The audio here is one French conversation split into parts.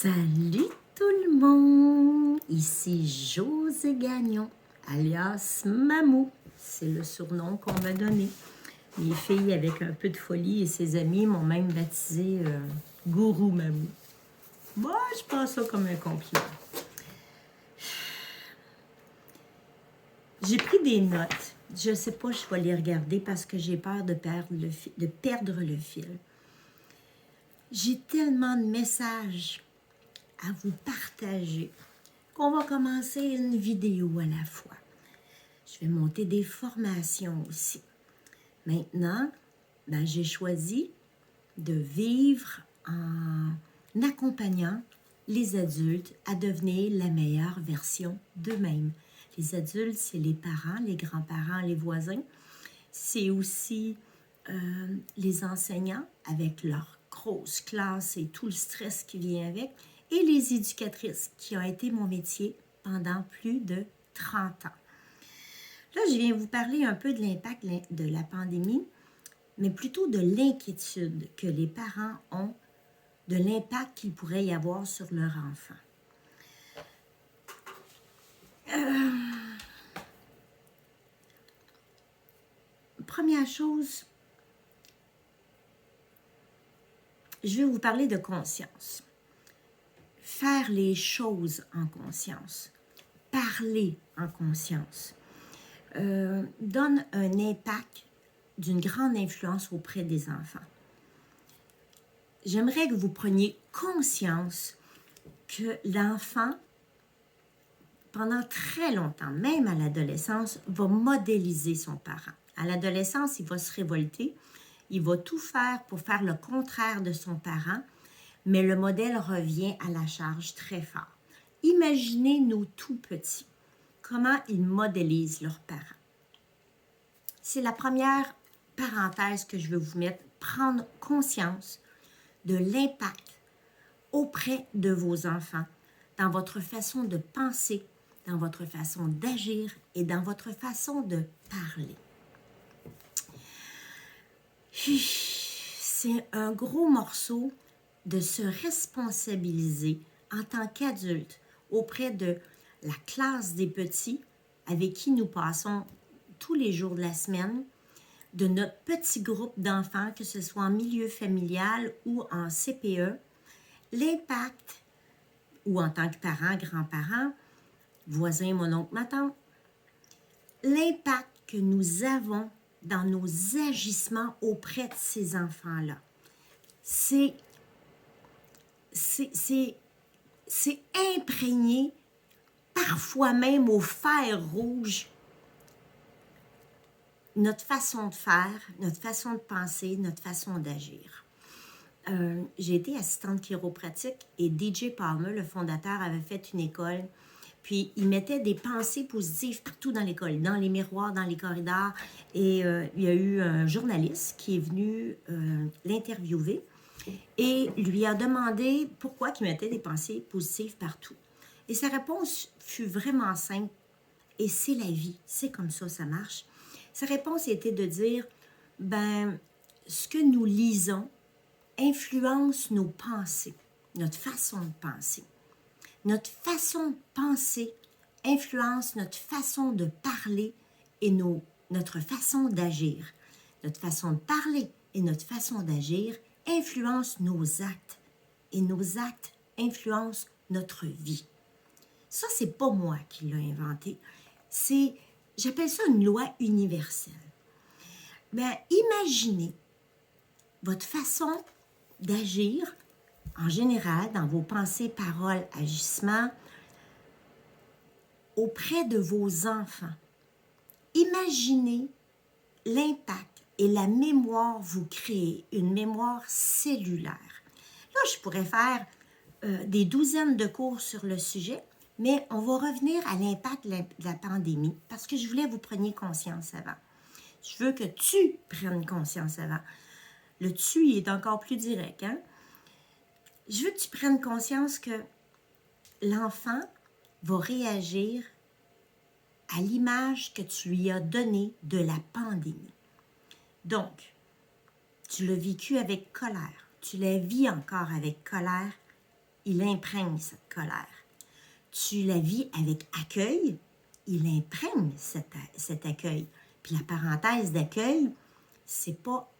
Salut tout le monde, ici José Gagnon, alias Mamou, c'est le surnom qu'on m'a donné. Les filles avec un peu de folie et ses amis m'ont même baptisé Gourou Mamou. Moi, je prends ça comme un compliment. J'ai pris des notes, je sais pas, je vais les regarder parce que j'ai peur de perdre le fil. J'ai tellement de messages à vous partager qu'on va commencer une vidéo à la fois. Je vais monter des formations aussi. Maintenant, j'ai choisi de vivre en accompagnant les adultes à devenir la meilleure version d'eux-mêmes. Les adultes, c'est les parents, les grands-parents, les voisins. C'est aussi les enseignants avec leur grosse classe et tout le stress qui vient avec. Et les éducatrices, qui ont été mon métier pendant plus de 30 ans. Là, je viens vous parler un peu de l'impact de la pandémie, mais plutôt de l'inquiétude que les parents ont de l'impact qu'il pourrait y avoir sur leur enfant. Première chose, je vais vous parler de conscience. Faire les choses en conscience, parler en conscience, donne un impact d'une grande influence auprès des enfants. J'aimerais que vous preniez conscience que l'enfant, pendant très longtemps, même à l'adolescence, va modéliser son parent. À l'adolescence, il va se révolter, il va tout faire pour faire le contraire de son parent, mais le modèle revient à la charge très fort. Imaginez nos tout petits, comment ils modélisent leurs parents. C'est la première parenthèse que je veux vous mettre, prendre conscience de l'impact auprès de vos enfants, dans votre façon de penser, dans votre façon d'agir et dans votre façon de parler. C'est un gros morceau de se responsabiliser en tant qu'adulte auprès de la classe des petits avec qui nous passons tous les jours de la semaine, de notre petit groupe d'enfants, que ce soit en milieu familial ou en CPE, l'impact, ou en tant que parent, grand-parent, voisin, mon oncle, ma tante, l'impact que nous avons dans nos agissements auprès de ces enfants-là. C'est imprégné, parfois même au fer rouge, notre façon de faire, notre façon de penser, notre façon d'agir. J'ai été assistante chiropratique et DJ Palmer, le fondateur, avait fait une école. Puis, il mettait des pensées positives partout dans l'école, dans les miroirs, dans les corridors. Et il y a eu un journaliste qui est venu l'interviewer et lui a demandé pourquoi il mettait des pensées positives partout. Et sa réponse fut vraiment simple. Et c'est la vie, c'est comme ça, ça marche. Sa réponse était de dire, ce que nous lisons influence nos pensées, notre façon de penser. Notre façon de penser influence notre façon de parler et notre façon d'agir. Notre façon de parler et notre façon d'agir influencent nos actes. Et nos actes influencent notre vie. Ça, c'est pas moi qui l'ai inventé. J'appelle ça une loi universelle. Imaginez votre façon d'agir, en général, dans vos pensées, paroles, agissements, auprès de vos enfants. Imaginez l'impact et la mémoire vous créez, une mémoire cellulaire. Là, je pourrais faire des douzaines de cours sur le sujet, mais on va revenir à l'impact de la pandémie parce que je voulais que vous preniez conscience avant. Je veux que tu prennes conscience avant. Le tu est encore plus direct, hein? Je veux que tu prennes conscience que l'enfant va réagir à l'image que tu lui as donnée de la pandémie. Donc, tu l'as vécu avec colère, tu la vis encore avec colère, il imprègne cette colère. Tu la vis avec accueil, il imprègne cet accueil. Puis la parenthèse d'accueil, c'est pas,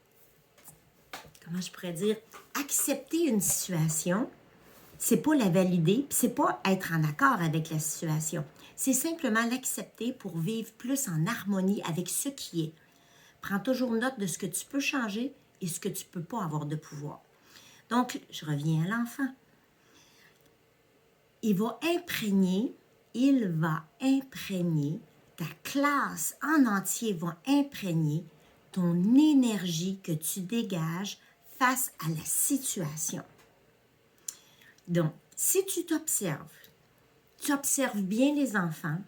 comment je pourrais dire, accepter une situation, c'est pas la valider, puis c'est pas être en accord avec la situation. C'est simplement l'accepter pour vivre plus en harmonie avec ce qui est. Prends toujours note de ce que tu peux changer et ce que tu ne peux pas avoir de pouvoir. Donc, je reviens à l'enfant. Il va imprégner, ta classe en entier va imprégner ton énergie que tu dégages face à la situation. Donc, si tu observes bien les enfants,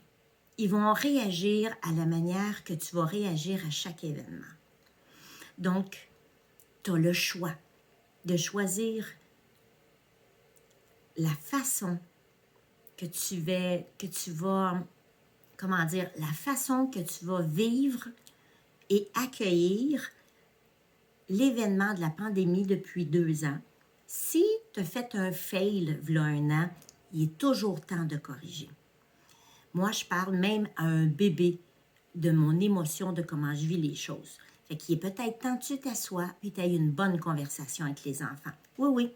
ils vont réagir à la manière que tu vas réagir à chaque événement. Donc, tu as le choix de choisir la façon que tu vas, la façon que tu vas vivre et accueillir l'événement de la pandémie depuis 2 ans. Si tu as fait un fail v'là 1 an, il est toujours temps de corriger. Moi, je parle même à un bébé de mon émotion, de comment je vis les choses. Fait qu'il est peut-être temps que tu t'assoies et tu aies une bonne conversation avec les enfants. Oui, oui.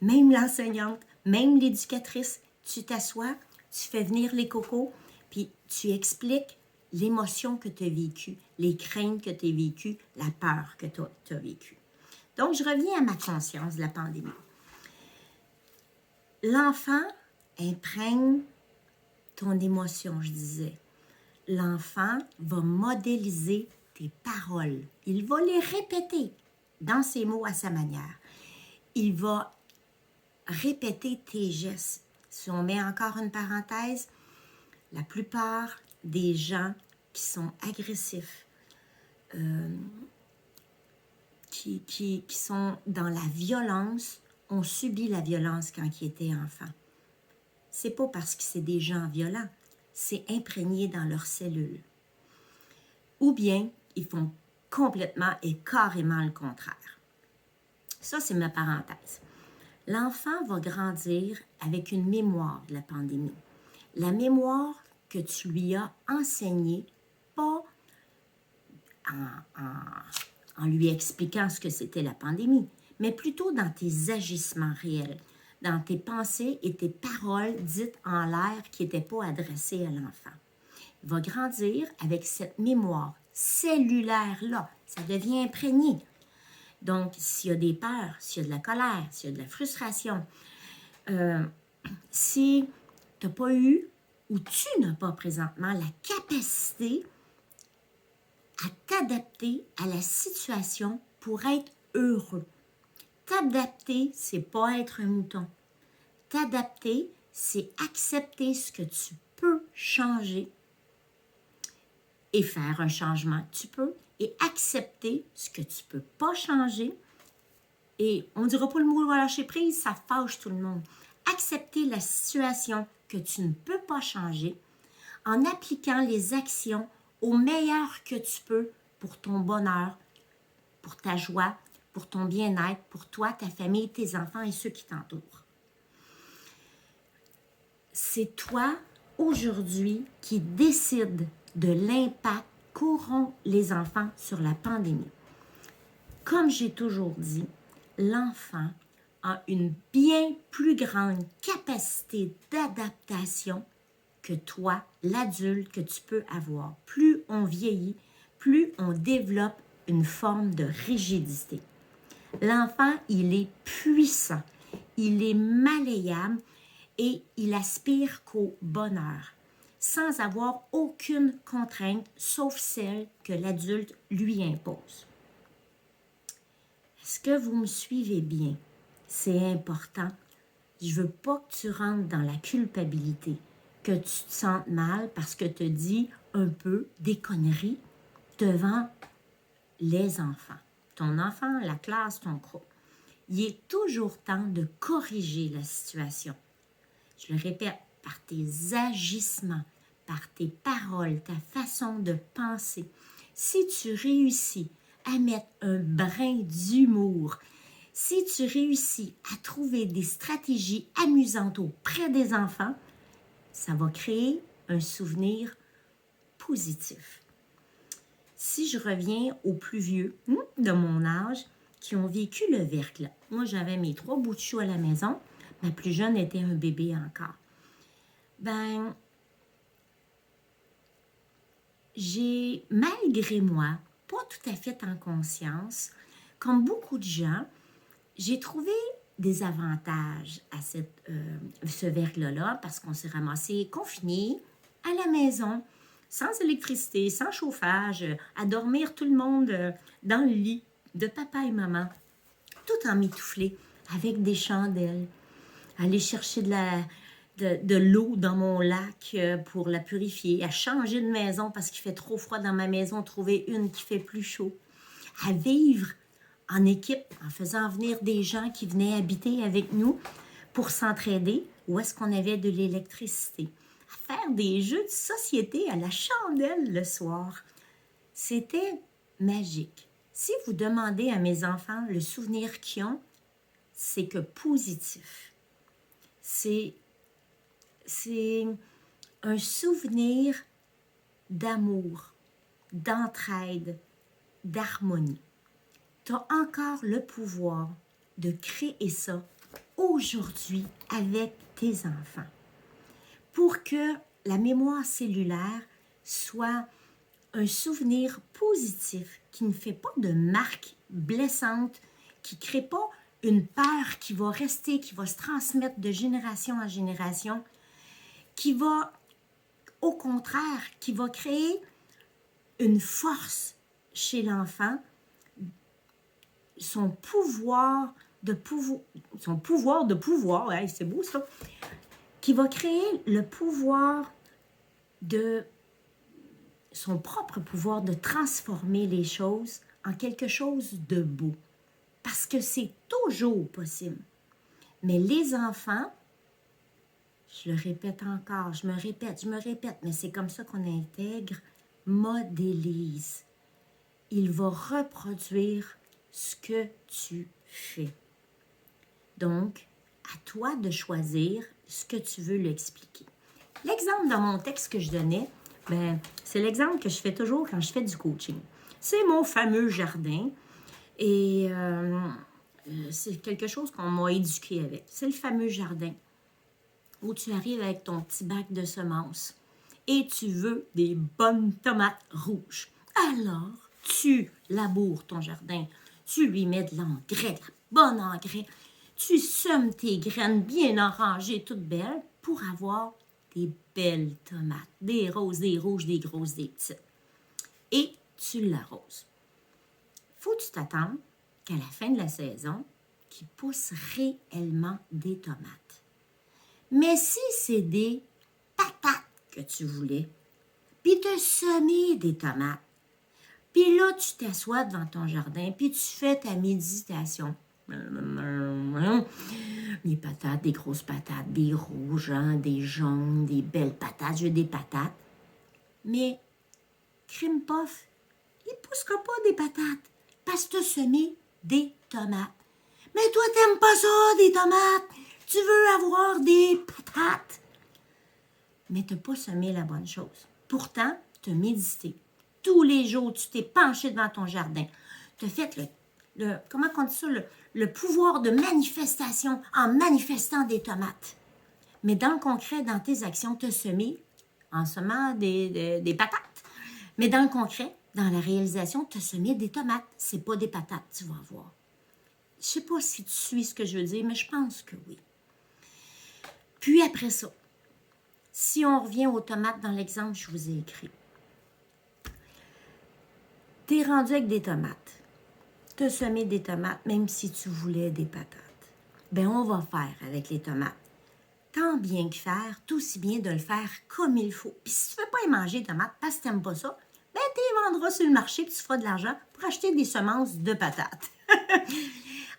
Même l'enseignante, même l'éducatrice, tu t'assois, tu fais venir les cocos, puis tu expliques l'émotion que tu as vécue, les craintes que tu as vécues, la peur que tu as vécue. Donc, je reviens à ma conscience de la pandémie. L'enfant imprègne ton émotion, je disais. L'enfant va modéliser tes paroles. Il va les répéter dans ses mots à sa manière. Il va répéter tes gestes. Si on met encore une parenthèse, la plupart des gens qui sont agressifs, qui sont dans la violence, ont subi la violence quand ils étaient enfants. C'est pas parce que c'est des gens violents, c'est imprégné dans leurs cellules. Ou bien, ils font complètement et carrément le contraire. Ça, c'est ma parenthèse. L'enfant va grandir avec une mémoire de la pandémie. La mémoire que tu lui as enseignée, pas en lui expliquant ce que c'était la pandémie, mais plutôt dans tes agissements réels, dans tes pensées et tes paroles dites en l'air qui n'étaient pas adressées à l'enfant. Il va grandir avec cette mémoire cellulaire-là. Ça devient imprégné. Donc, s'il y a des peurs, s'il y a de la colère, s'il y a de la frustration, si tu n'as pas eu ou tu n'as pas présentement la capacité à t'adapter à la situation pour être heureux. T'adapter, c'est pas être un mouton. T'adapter, c'est accepter ce que tu peux changer et faire un changement que tu peux, et accepter ce que tu peux pas changer. Et on ne dira pas le mot lâcher prise, ça fâche tout le monde. Accepter la situation que tu ne peux pas changer en appliquant les actions au meilleur que tu peux pour ton bonheur, pour ta joie, pour ton bien-être, pour toi, ta famille, tes enfants et ceux qui t'entourent. C'est toi, aujourd'hui, qui décide de l'impact qu'auront les enfants sur la pandémie. Comme j'ai toujours dit, l'enfant a une bien plus grande capacité d'adaptation que toi, l'adulte, que tu peux avoir. Plus on vieillit, plus on développe une forme de rigidité. L'enfant, il est puissant, il est malléable et il aspire qu'au bonheur, sans avoir aucune contrainte, sauf celle que l'adulte lui impose. Est-ce que vous me suivez bien? C'est important. Je ne veux pas que tu rentres dans la culpabilité, que tu te sentes mal parce que tu dis un peu des conneries devant les enfants. Ton enfant, la classe, ton groupe. Il est toujours temps de corriger la situation. Je le répète, par tes agissements, par tes paroles, ta façon de penser. Si tu réussis à mettre un brin d'humour, Si tu réussis à trouver des stratégies amusantes auprès des enfants, ça va créer un souvenir positif. Si je reviens aux plus vieux de mon âge qui ont vécu le verglas, moi j'avais mes 3 bouts de chou à la maison, ma plus jeune était un bébé encore. Ben, j'ai, malgré moi, pas tout à fait en conscience, comme beaucoup de gens, j'ai trouvé des avantages à ce verglas-là parce qu'on s'est ramassé confinés à la maison, sans électricité, sans chauffage, à dormir tout le monde dans le lit de papa et maman, tout emmitouflé avec des chandelles, aller chercher de l'eau dans mon lac pour la purifier, à changer de maison parce qu'il fait trop froid dans ma maison, trouver une qui fait plus chaud, à vivre en équipe en faisant venir des gens qui venaient habiter avec nous pour s'entraider où est-ce qu'on avait de l'électricité, à faire des jeux de société à la chandelle le soir. C'était magique. Si vous demandez à mes enfants le souvenir qu'ils ont, c'est que positif. C'est un souvenir d'amour, d'entraide, d'harmonie. Tu as encore le pouvoir de créer ça aujourd'hui avec tes enfants pour que la mémoire cellulaire soit un souvenir positif qui ne fait pas de marque blessante, qui ne crée pas une peur qui va rester, qui va se transmettre de génération en génération, qui va, au contraire, qui va créer une force chez l'enfant, son pouvoir de pouvoir, ouais, c'est beau ça, qui va créer le pouvoir de son propre pouvoir de transformer les choses en quelque chose de beau. Parce que c'est toujours possible. Mais les enfants, je le répète encore, je me répète, mais c'est comme ça qu'on intègre, modélise. Il va reproduire ce que tu fais. Donc, à toi de choisir ce que tu veux lui expliquer. L'exemple dans mon texte que je donnais, ben, c'est l'exemple que je fais toujours quand je fais du coaching. C'est mon fameux jardin et c'est quelque chose qu'on m'a éduqué avec. C'est le fameux jardin où tu arrives avec ton petit bac de semences et tu veux des bonnes tomates rouges. Alors, tu laboures ton jardin, tu lui mets de l'engrais, de la bonne engrais, tu semes tes graines bien orangées, toutes belles, pour avoir des belles tomates, des roses, des rouges, des grosses, des petites. Et tu l'arroses. Faut que tu t'attendes qu'à la fin de la saison, qu'il pousse réellement des tomates. Mais si c'est des patates que tu voulais, puis tu as semé des tomates, puis là, tu t'assois devant ton jardin, puis tu fais ta méditation. Des patates, des grosses patates, des rouges, des jaunes, des belles patates. Je veux des patates. Mais, crime puff, il ne poussera pas des patates parce que tu as semé des tomates. Mais toi, t'aimes pas ça, des tomates. Tu veux avoir des patates. Mais tu n'as pas semé la bonne chose. Pourtant, tu as médité. Tous les jours, tu t'es penché devant ton jardin. Tu as fait comment on dit ça, le pouvoir de manifestation en manifestant des tomates. Mais dans le concret, dans tes actions, tu as semé en semant des patates. Mais dans le concret, dans la réalisation, tu as semé des tomates. C'est pas des patates, tu vas voir. Je sais pas si tu suis ce que je veux dire, mais je pense que oui. Puis après ça, si on revient aux tomates dans l'exemple que je vous ai écrit, tu es rendu avec des tomates. Tu as semé des tomates, même si tu voulais des patates. Ben on va faire avec les tomates. Tant bien que faire, tout aussi bien de le faire comme il faut. Puis si tu ne veux pas y manger des tomates parce que tu n'aimes pas ça, ben tu les vendras sur le marché et tu feras de l'argent pour acheter des semences de patates.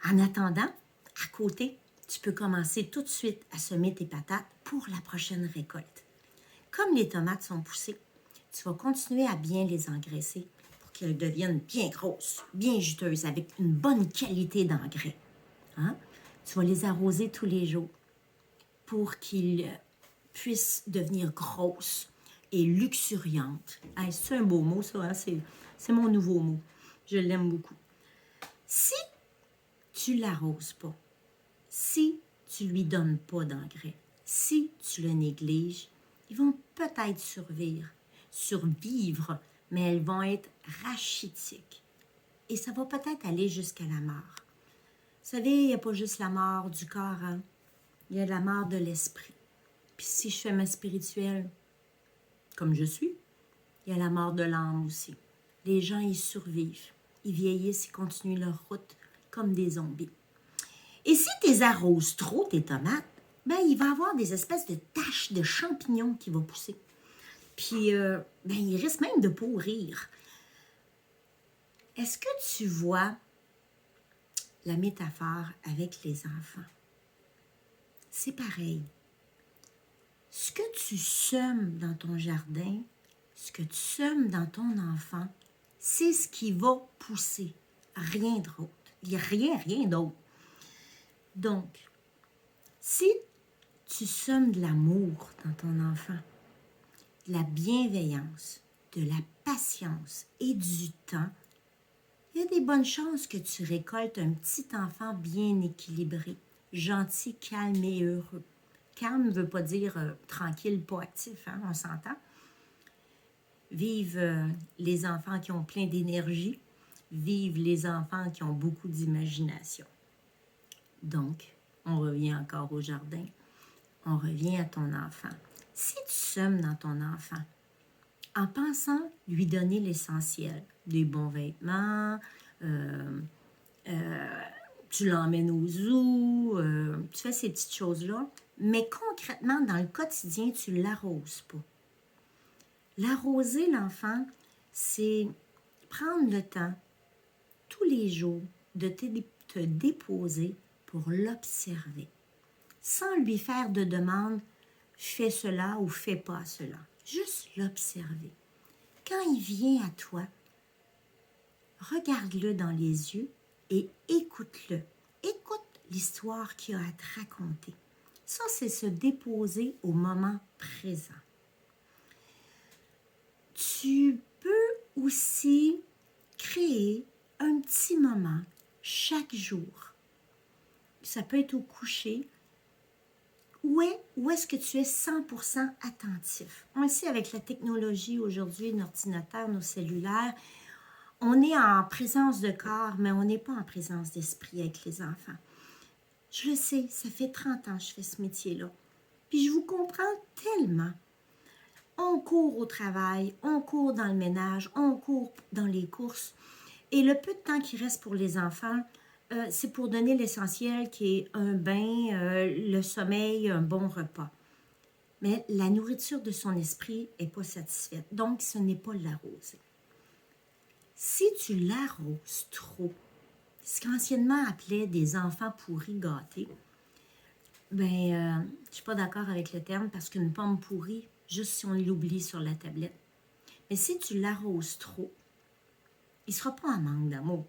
En attendant, à côté, tu peux commencer tout de suite à semer tes patates pour la prochaine récolte. Comme les tomates sont poussées, tu vas continuer à bien les engraisser pour qu'elles deviennent bien grosses, bien juteuses, avec une bonne qualité d'engrais. Hein? Tu vas les arroser tous les jours pour qu'ils puissent devenir grosses et luxuriantes. Hey, c'est un beau mot, ça, hein? C'est mon nouveau mot. Je l'aime beaucoup. Si tu ne l'arroses pas, si tu ne lui donnes pas d'engrais, si tu le négliges, ils vont peut-être survivre, mais elles vont être rachitiques. Et ça va peut-être aller jusqu'à la mort. Vous savez, il n'y a pas juste la mort du corps, hein? Il y a la mort de l'esprit. Puis si je fais ma spirituelle, comme je suis, il y a la mort de l'âme aussi. Les gens, ils survivent. Ils vieillissent, ils continuent leur route comme des zombies. Et si tu arroses trop tes tomates, ben, il va y avoir des espèces de taches de champignons qui vont pousser. Puis, ben, ils risquent même de pourrir. Est-ce que tu vois la métaphore avec les enfants? C'est pareil. Ce que tu sèmes dans ton jardin, ce que tu sèmes dans ton enfant, c'est ce qui va pousser. Rien d'autre. Il n'y a rien d'autre. Donc, si tu sèmes de l'amour dans ton enfant, de la bienveillance, de la patience et du temps, il y a des bonnes chances que tu récoltes un petit enfant bien équilibré, gentil, calme et heureux. Calme ne veut pas dire tranquille, pas actif, hein, on s'entend. Vive les enfants qui ont plein d'énergie, vive les enfants qui ont beaucoup d'imagination. Donc, on revient encore au jardin, on revient à ton enfant. Si tu sèmes dans ton enfant, en pensant lui donner l'essentiel, des bons vêtements, tu l'emmènes au zoo, tu fais ces petites choses-là, mais concrètement, dans le quotidien, tu ne l'arroses pas. L'arroser l'enfant, c'est prendre le temps, tous les jours, de te déposer pour l'observer, sans lui faire de demande, fais cela ou fais pas cela. Juste l'observer. Quand il vient à toi, regarde-le dans les yeux et écoute-le. Écoute l'histoire qu'il a à te raconter. Ça, c'est se déposer au moment présent. Tu peux aussi créer un petit moment chaque jour. Ça peut être au coucher. Où est-ce que tu es 100% attentif? On le sait avec la technologie aujourd'hui, l'ordinateur, nos cellulaires, on est en présence de corps, mais on n'est pas en présence d'esprit avec les enfants. Je le sais, ça fait 30 ans que je fais ce métier-là. Puis je vous comprends tellement. On court au travail, on court dans le ménage, on court dans les courses. Et le peu de temps qui reste pour les enfants, c'est pour donner l'essentiel qui est un bain, le sommeil, un bon repas. Mais la nourriture de son esprit n'est pas satisfaite. Donc, ce n'est pas l'arroser. Si tu l'arroses trop, ce qu'anciennement appelait des enfants pourris gâtés, ben, je ne suis pas d'accord avec le terme parce qu'une pomme pourrie, juste si on l'oublie sur la tablette. Mais si tu l'arroses trop, il ne sera pas en manque d'amour.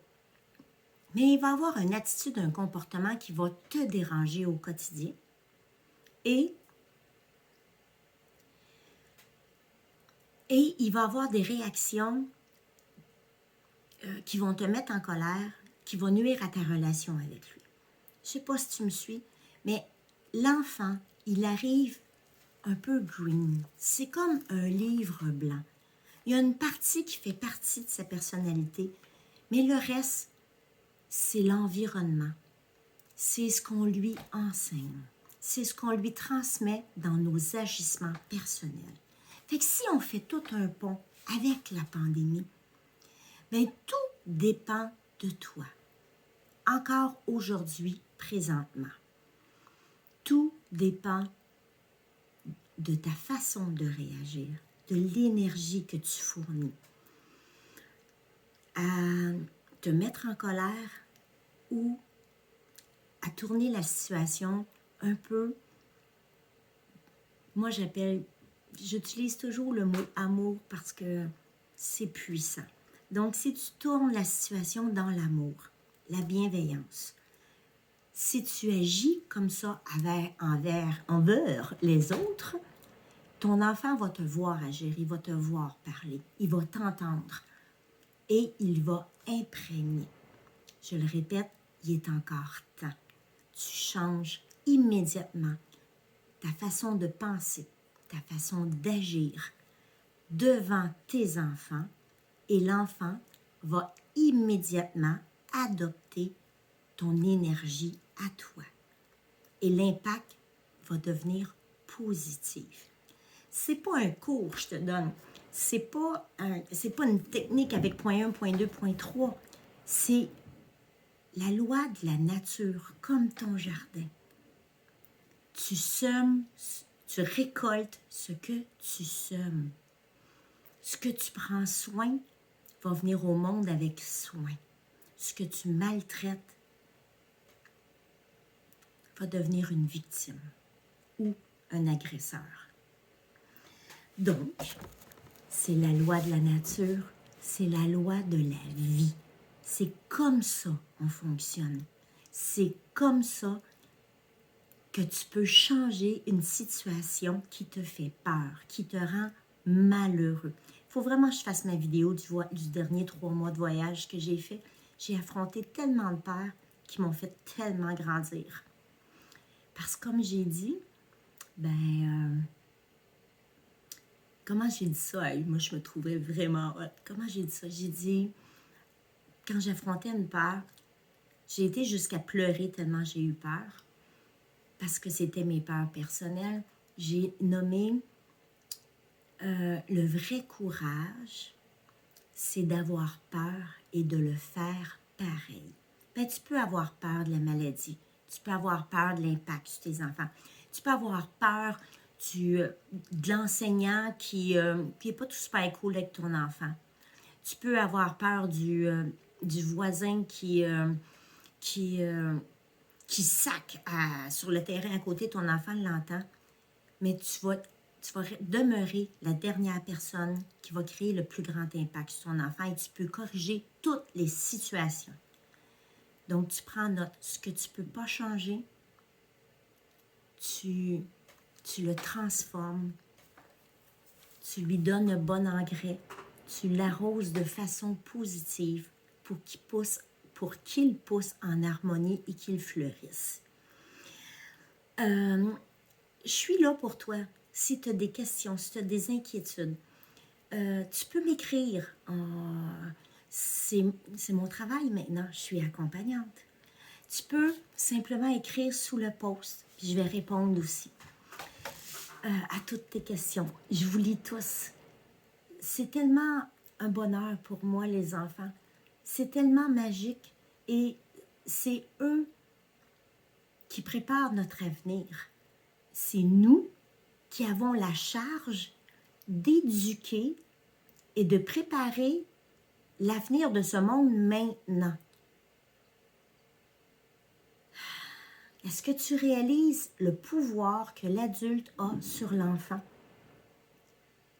Mais il va avoir une attitude, un comportement qui va te déranger au quotidien. Et il va avoir des réactions qui vont te mettre en colère, qui vont nuire à ta relation avec lui. Je ne sais pas si tu me suis, mais l'enfant, il arrive un peu green. C'est comme un livre blanc. Il y a une partie qui fait partie de sa personnalité, mais le reste, c'est l'environnement. C'est ce qu'on lui enseigne. C'est ce qu'on lui transmet dans nos agissements personnels. Fait que si on fait tout un pont avec la pandémie, bien, tout dépend de toi. Encore aujourd'hui, présentement. Tout dépend de ta façon de réagir, de l'énergie que tu fournis. À te mettre en colère ou à tourner la situation un peu, moi j'utilise toujours le mot amour parce que c'est puissant. Donc si tu tournes la situation dans l'amour, la bienveillance, Si tu agis comme ça envers les autres, ton enfant va te voir agir, il va te voir parler, il va t'entendre et il va imprégner. Je le répète, il est encore temps. Tu changes immédiatement ta façon de penser, ta façon d'agir devant tes enfants et l'enfant va immédiatement adopter ton énergie à toi. Et l'impact va devenir positif. C'est pas un cours que je te donne. C'est pas une technique avec point 1, point 2, point 3. C'est la loi de la nature, comme ton jardin. Tu sèmes, tu récoltes ce que tu sèmes. Ce que tu prends soin va venir au monde avec soin. Ce que tu maltraites va devenir une victime ou un agresseur. Donc, c'est la loi de la nature, c'est la loi de la vie. C'est comme ça on fonctionne. C'est comme ça que tu peux changer une situation qui te fait peur, qui te rend malheureux. Il faut vraiment que je fasse ma vidéo du dernier 3 mois de voyage que j'ai fait. J'ai affronté tellement de peurs qui m'ont fait tellement grandir. Parce que comme j'ai dit, comment j'ai dit ça? Moi, je me trouvais vraiment hot. Comment j'ai dit ça? J'ai dit, quand j'affrontais une peur, j'ai été jusqu'à pleurer tellement j'ai eu peur. Parce que c'était mes peurs personnelles. J'ai nommé le vrai courage, c'est d'avoir peur et de le faire pareil. Tu peux avoir peur de la maladie. Tu peux avoir peur de l'impact sur tes enfants. Tu peux avoir peur de l'enseignant qui n'est pas tout super cool avec ton enfant. Tu peux avoir peur du voisin qui sac sur le terrain à côté, ton enfant l'entend. Mais tu vas demeurer la dernière personne qui va créer le plus grand impact sur ton enfant et tu peux corriger toutes les situations. Donc, tu prends note. Ce que tu ne peux pas changer, tu le transformes, tu lui donnes le bon engrais, tu l'arroses de façon positive pour qu'il pousse en harmonie et qu'il fleurisse. Je suis là pour toi. Si tu as des questions, si tu as des inquiétudes, tu peux m'écrire. C'est mon travail maintenant. Je suis accompagnante. Tu peux simplement écrire sous le post, puis je vais répondre aussi à toutes tes questions. Je vous lis tous. C'est tellement un bonheur pour moi, les enfants. C'est tellement magique et c'est eux qui préparent notre avenir. C'est nous qui avons la charge d'éduquer et de préparer l'avenir de ce monde maintenant. Est-ce que tu réalises le pouvoir que l'adulte a sur l'enfant?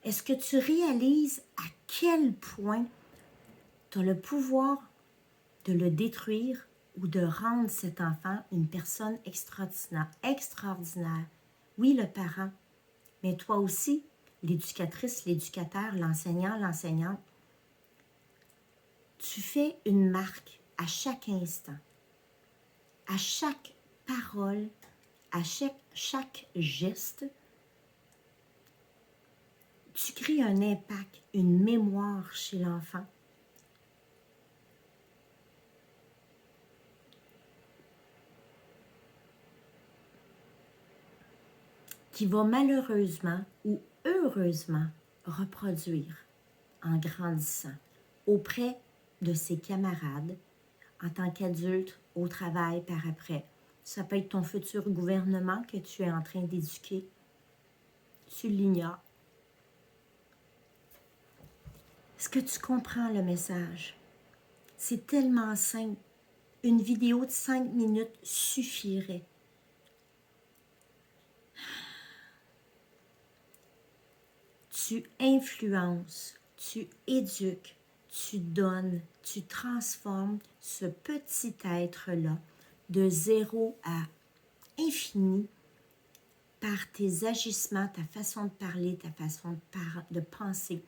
Est-ce que tu réalises à quel point tu as le pouvoir de le détruire ou de rendre cet enfant une personne extraordinaire? Oui, le parent, mais toi aussi, l'éducatrice, l'éducateur, l'enseignant, l'enseignante. Tu fais une marque à chaque instant, à chaque parole, à chaque geste. Tu crées un impact, une mémoire chez l'enfant. Qui va malheureusement ou heureusement reproduire en grandissant auprès de ses camarades, en tant qu'adulte, au travail, par après. Ça peut être ton futur gouvernement que tu es en train d'éduquer. Tu l'ignores. Est-ce que tu comprends le message? C'est tellement simple. Une vidéo de 5 minutes suffirait. Tu influences, tu éduques, tu donnes, tu transformes ce petit être-là de 0 à infini par tes agissements, ta façon de parler, ta façon de penser,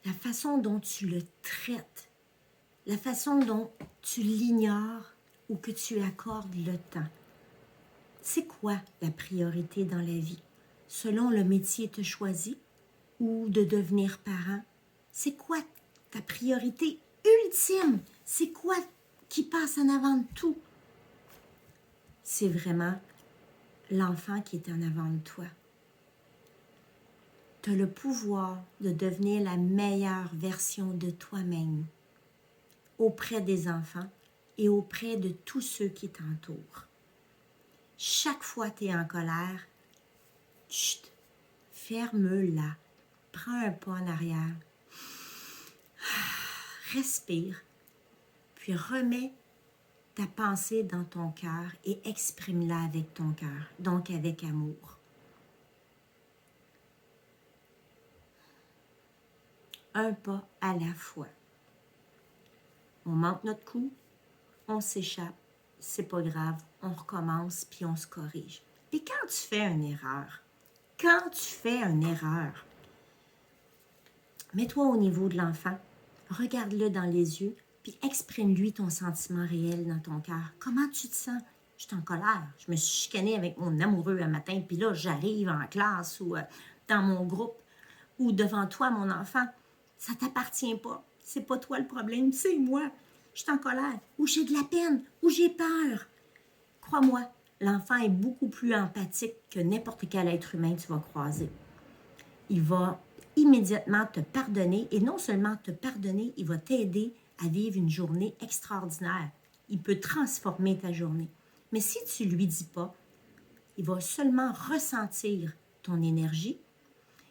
la façon dont tu le traites, la façon dont tu l'ignores ou que tu accordes le temps. C'est quoi la priorité dans la vie? Selon le métier que tu choisis ou de devenir parent, c'est quoi ta priorité ultime? C'est quoi qui passe en avant de tout? C'est vraiment l'enfant qui est en avant de toi. Tu as le pouvoir de devenir la meilleure version de toi-même auprès des enfants et auprès de tous ceux qui t'entourent. Chaque fois que tu es en colère, chut, ferme-la, prends un pas en arrière, respire, puis remets ta pensée dans ton cœur et exprime-la avec ton cœur, donc avec amour. Un pas à la fois. On monte notre coup, on s'échappe, c'est pas grave, on recommence puis on se corrige. Et quand tu fais une erreur, mets-toi au niveau de l'enfant, regarde-le dans les yeux, puis exprime-lui ton sentiment réel dans ton cœur. Comment tu te sens? Je suis en colère, je me suis chicanée avec mon amoureux un matin, puis là, j'arrive en classe ou dans mon groupe ou devant toi, mon enfant. Ça ne t'appartient pas. C'est pas toi le problème, c'est moi. Je suis en colère, ou j'ai de la peine, ou j'ai peur. Crois-moi, l'enfant est beaucoup plus empathique que n'importe quel être humain que tu vas croiser. Il va immédiatement te pardonner, et non seulement te pardonner, il va t'aider à vivre une journée extraordinaire. Il peut transformer ta journée. Mais si tu ne lui dis pas, il va seulement ressentir ton énergie,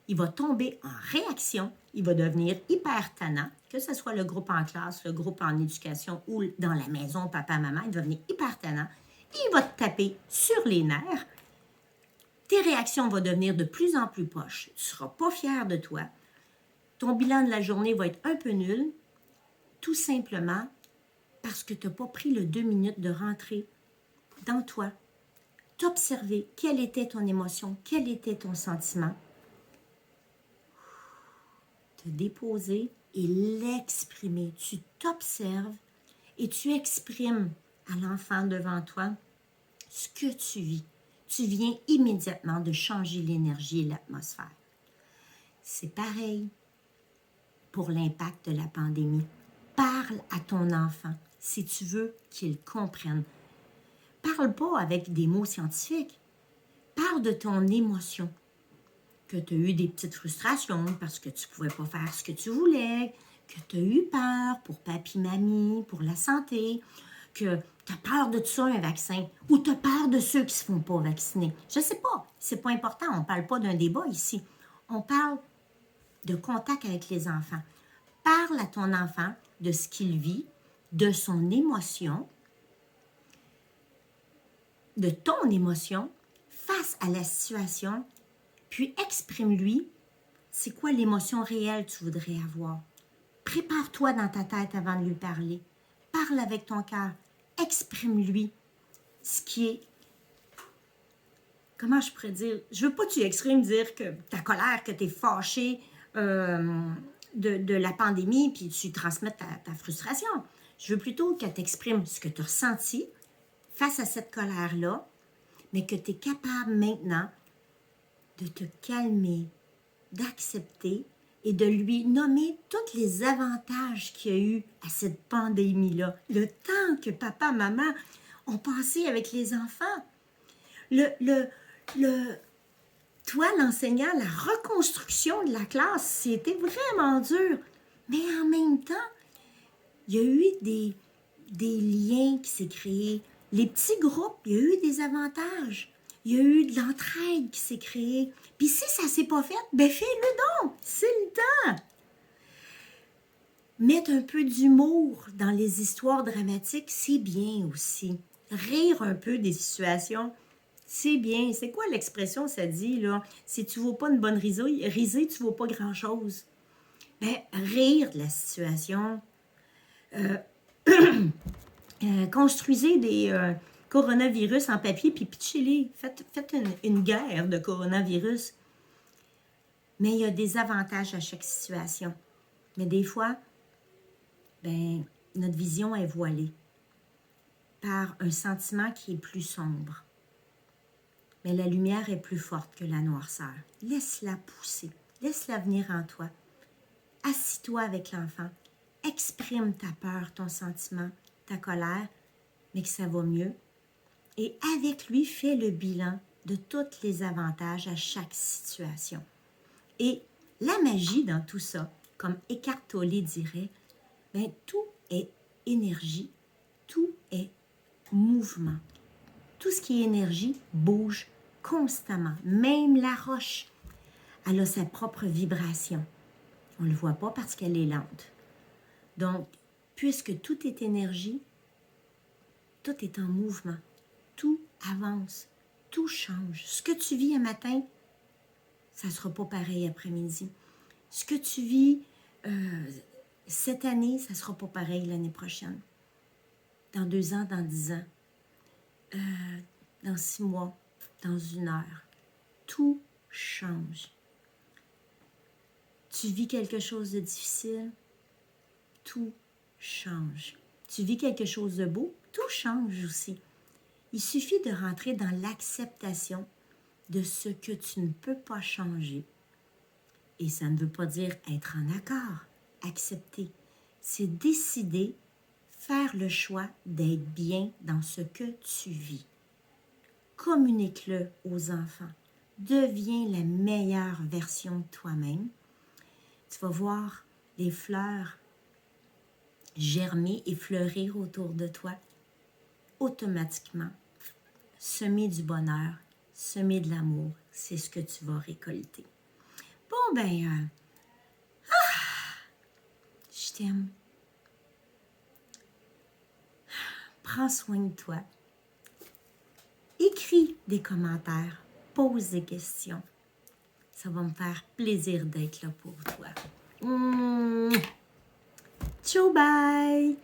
il va tomber en réaction, il va devenir hyper tannant, que ce soit le groupe en classe, le groupe en éducation ou dans la maison, papa, maman, il va devenir hyper tannant, il va te taper sur les nerfs, tes réactions vont devenir de plus en plus poches, tu ne seras pas fier de toi, ton bilan de la journée va être un peu nul, tout simplement parce que tu n'as pas pris le 2 minutes de rentrer dans toi, t'observer quelle était ton émotion, quel était ton sentiment, te déposer et l'exprimer. Tu t'observes et tu exprimes à l'enfant devant toi ce que tu vis. Tu viens immédiatement de changer l'énergie et l'atmosphère. C'est pareil pour l'impact de la pandémie. Parle à ton enfant si tu veux qu'il comprenne. Parle pas avec des mots scientifiques. Parle de ton émotion. Que tu as eu des petites frustrations parce que tu ne pouvais pas faire ce que tu voulais, que tu as eu peur pour papi, mamie, pour la santé, que tu as peur de tout ça, un vaccin, ou tu as peur de ceux qui ne se font pas vacciner. Je ne sais pas, c'est pas important, on ne parle pas d'un débat ici. On parle de contact avec les enfants. Parle à ton enfant de ce qu'il vit, de son émotion, de ton émotion face à la situation. Puis exprime-lui, c'est quoi l'émotion réelle que tu voudrais avoir. Prépare-toi dans ta tête avant de lui parler. Parle avec ton cœur. Exprime-lui ce qui est... Comment je pourrais dire? Je veux pas que tu exprimes dire que ta colère, que tu es fâché de la pandémie, puis tu transmettes ta frustration. Je veux plutôt que tu exprimes ce que tu as ressenti face à cette colère-là, mais que tu es capable maintenant de te calmer, d'accepter et de lui nommer tous les avantages qu'il y a eu à cette pandémie-là. Le temps que papa, maman ont passé avec les enfants. Toi, l'enseignant, la reconstruction de la classe, c'était vraiment dur. Mais en même temps, il y a eu des liens qui s'est créés. Les petits groupes, il y a eu des avantages. Il y a eu de l'entraide qui s'est créée. Puis si ça ne s'est pas fait, ben fais-le donc. C'est le temps. Mettre un peu d'humour dans les histoires dramatiques, c'est bien aussi. Rire un peu des situations, c'est bien. C'est quoi l'expression, ça dit, là? Si tu ne vaux pas une bonne risée, tu ne vaux pas grand-chose. Ben, rire de la situation. Construisez des coronavirus en papier, puis pitchez-les. Faites une guerre de coronavirus. Mais il y a des avantages à chaque situation. Mais des fois, ben, notre vision est voilée par un sentiment qui est plus sombre. Mais la lumière est plus forte que la noirceur. Laisse-la pousser. Laisse-la venir en toi. Assis-toi avec l'enfant. Exprime ta peur, ton sentiment, ta colère, mais que ça va mieux. Et avec lui, fais le bilan de tous les avantages à chaque situation. Et la magie dans tout ça, comme Eckhart Tolle dirait, ben, tout est énergie, tout est mouvement. Tout ce qui est énergie bouge constamment. Même la roche, elle a sa propre vibration. On ne le voit pas parce qu'elle est lente. Donc, puisque tout est énergie, tout est en mouvement. Tout avance, tout change. Ce que tu vis un matin, ça ne sera pas pareil après-midi. Ce que tu vis cette année, ça ne sera pas pareil l'année prochaine. Dans 2 ans, dans 10 ans, dans 6 mois, dans 1 heure. Tout change. Tu vis quelque chose de difficile, tout change. Tu vis quelque chose de beau, tout change aussi. Il suffit de rentrer dans l'acceptation de ce que tu ne peux pas changer. Et ça ne veut pas dire être en accord. Accepter, c'est décider, faire le choix d'être bien dans ce que tu vis. Communique-le aux enfants. Deviens la meilleure version de toi-même. Tu vas voir les fleurs germer et fleurir autour de toi automatiquement. Semer du bonheur, semer de l'amour, c'est ce que tu vas récolter. Bon, ben, je t'aime. Prends soin de toi. Écris des commentaires, pose des questions. Ça va me faire plaisir d'être là pour toi. Ciao, bye!